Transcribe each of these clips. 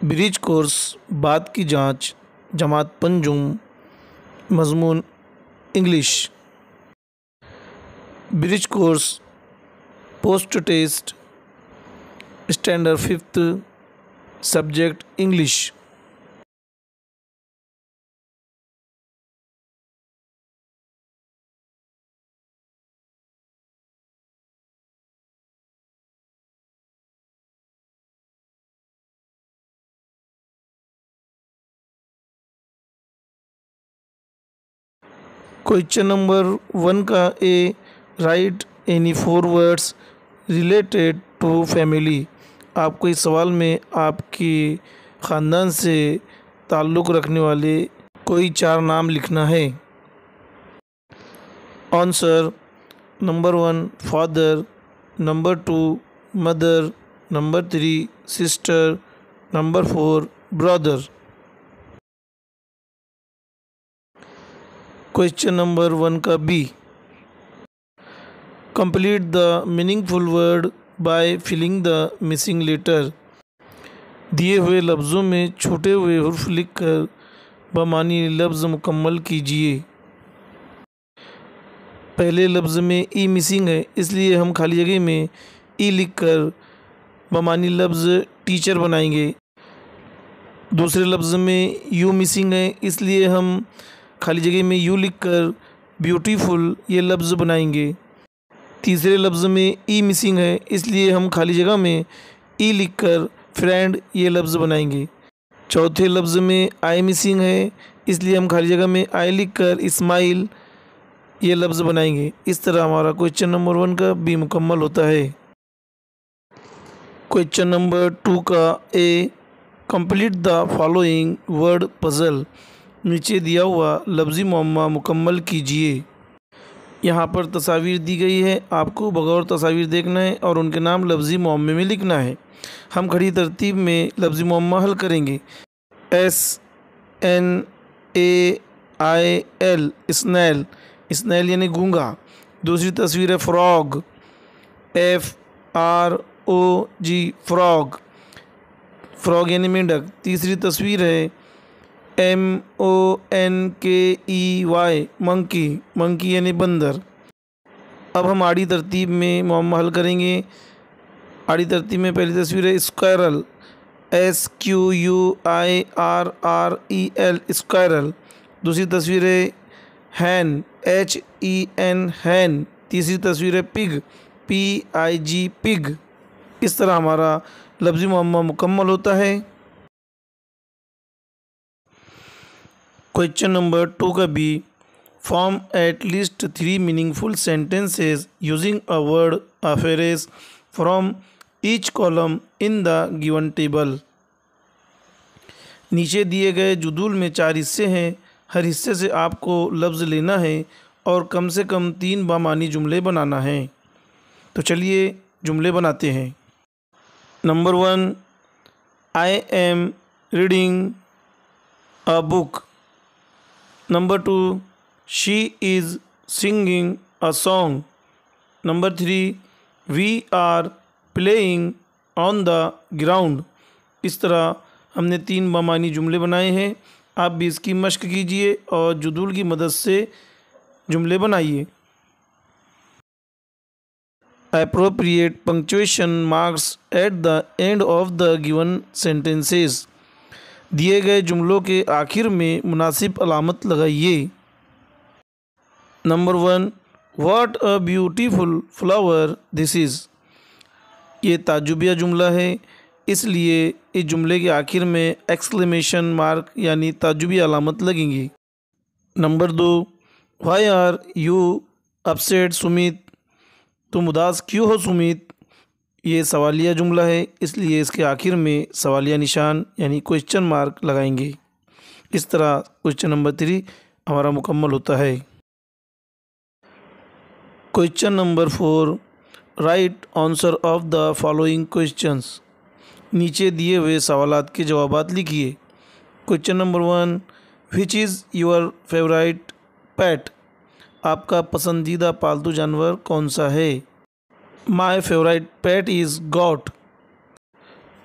Bridge course बाद की जांच जमात पंजुम मजमून English. Bridge course post test standard 5th subject English. Question number 1 का A, write any 4 words related to family. आपको इस सवाल में आपके ख़ानदान से ताल्लुक़ रखने वाले कोई 4 नाम लिखना है। Answer number 1 father, number 2 mother, number 3 sister, number 4 brother. Question number 1 का B, complete the meaningful word by filling the missing letter. दिए हुए लफ्ज़ों में छूटे हुए हुर्फ लिखकर बमानी लफ्ज़ मुकम्मल कीजिए। पहले लफ्ज़ में ई मिसिंग है, इसलिए हम खाली जगह में ई लिखकर बमानी लफ्ज़ टीचर बनाएंगे। दूसरे लफ्ज़ में यू मिसिंग है, इसलिए हम खाली जगह में यू लिखकर ब्यूटीफुल ये लफ्ज़ बनाएंगे। तीसरे लफ्ज़ में ई मिसिंग है, इसलिए हम खाली जगह में ई लिखकर फ्रेंड ये लफ्ज़ बनाएंगे। चौथे लफ्ज़ में आई मिसिंग है, इसलिए हम खाली जगह में आई लिखकर स्माइल ये लफ्ज़ बनाएंगे। इस तरह हमारा क्वेश्चन नंबर 1 का बी मुकम्मल होता है। क्वेश्चन नंबर 2 का A, complete the following word puzzle. नीचे दिया हुआ लफ्ज़ी मुअम्मा मुकम्मल कीजिए। यहाँ पर तस्वीर दी गई है, आपको बगौर तस्वीर देखना है और उनके नाम लफ्ज़ी मुअम्मे में लिखना है। हम खड़ी तरतीब में लफ्ज़ी मुअम्मा हल करेंगे। SNAIL स्नैल, स्नैल यानी गूंगा। दूसरी तस्वीर है फ्रॉग, FROG फ्रॉग, फ्रॉग यानी मेंढक। तीसरी तस्वीर है MONKEY मंकी, मंकी यानी बंदर। अब हम आड़ी तरतीब में मुअम्मा हल करेंगे। आड़ी तरतीब में पहली तस्वीर है स्क्वायरल, SQUIRREL स्क्वायरल। दूसरी तस्वीर है हैन, HEN हैन। तीसरी तस्वीर है पिग, PIG पिग। इस तरह हमारा लफ्ज़ी मुअम्मा मुकम्मल होता है। क्वेश्चन नंबर 2 का B, form at least 3 meaningful sentences using a word a phrase from each column in the given table. नीचे दिए गए जुदूल में 4 हिस्से हैं, हर हिस्से से आपको लफ्ज़ लेना है और कम से कम 3 बामानी जुमले बनाना है। तो चलिए जुमले बनाते हैं। Number 1, I am reading a book. Number 2, she is singing a song. Number 3, we are playing on the ground. इस तरह हमने 3 बामानी जुमले बनाए हैं। आप भी इसकी मश्क कीजिए और जुदूल की मदद से जुमले बनाइए। Appropriate punctuation marks at the end of the given sentences. दिए गए जुमलों के आखिर में मुनासिब अलामत लगाइए। Number 1, what a beautiful flower this is. ये ताजुबिया जुमला है, इसलिए इस जुमले के आखिर में एक्सक्लेमेशन मार्क यानी ताजुबी अलामत लगेंगी। Number 2, why are you upset Sumit. तुम उदास क्यों हो सुमित। ये सवालिया जुमला है, इसलिए इसके आखिर में सवालिया निशान यानी क्वेश्चन मार्क लगाएंगे। इस तरह क्वेश्चन नंबर 3 हमारा मुकम्मल होता है। Question number 4, write answer of the following questions. नीचे दिए हुए सवालात के जवाबात लिखिए। Question number 1, which is your favourite pet. आपका पसंदीदा पालतू जानवर कौन सा है। My favourite pet is goat.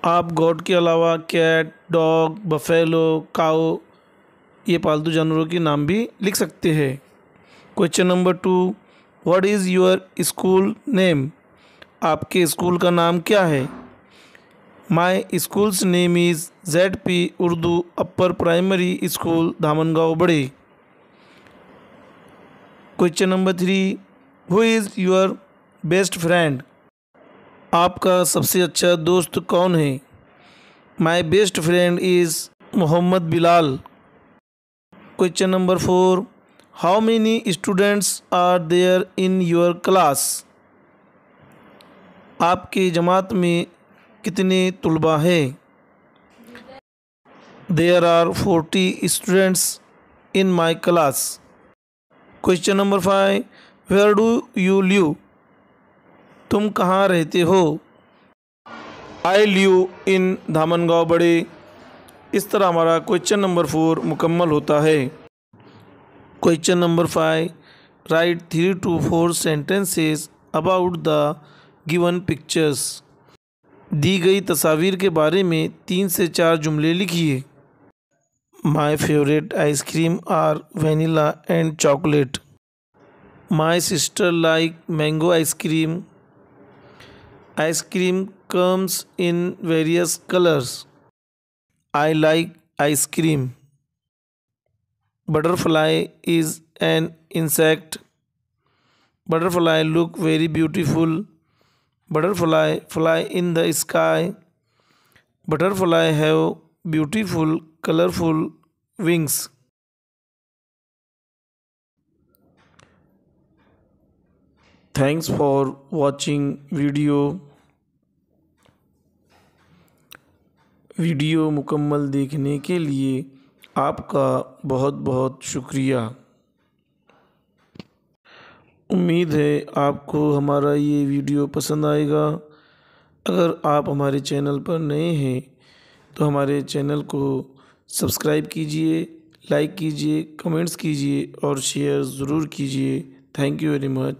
आप गॉट के अलावा कैट, डॉग, बफेलो, काऊ ये पालतू जानवरों के नाम भी लिख सकते हैं। Question number 2, what is your school name? आपके स्कूल का नाम क्या है? My school's name is ZP Urdu upper primary school Dhamangaon Bade. Question number 3, who is your best friend? आपका सबसे अच्छा दोस्त कौन है? My best friend is Mohammad Bilal. Question number 4, how many students are there in your class? आपके जमात में कितने तलबा हैं? There are 40 students in my class. Question number 5, where do you live? तुम कहाँ रहते हो? आई लिव इन धामनगांव बड़े। इस तरह हमारा क्वेश्चन नंबर 4 मुकम्मल होता है। Question number 5, write 3 to 4 sentences about the given pictures. दी गई तस्वीर के बारे में 3 से 4 जुमले लिखिए। My favourite ice cream are vanilla and chocolate. My sister like mango ice cream. Ice cream comes in various colors. I like ice cream. Butterfly is an insect. Butterfly look very beautiful. Butterfly fly in the sky. Butterfly have beautiful colorful wings. Thanks for watching video मुकम्मल देखने के लिए आपका बहुत बहुत शुक्रिया। उम्मीद है आपको हमारा ये वीडियो पसंद आएगा। अगर आप हमारे चैनल पर नए हैं तो हमारे चैनल को सब्सक्राइब कीजिए, लाइक कीजिए, कमेंट्स कीजिए और शेयर ज़रूर कीजिए। Thank you very much.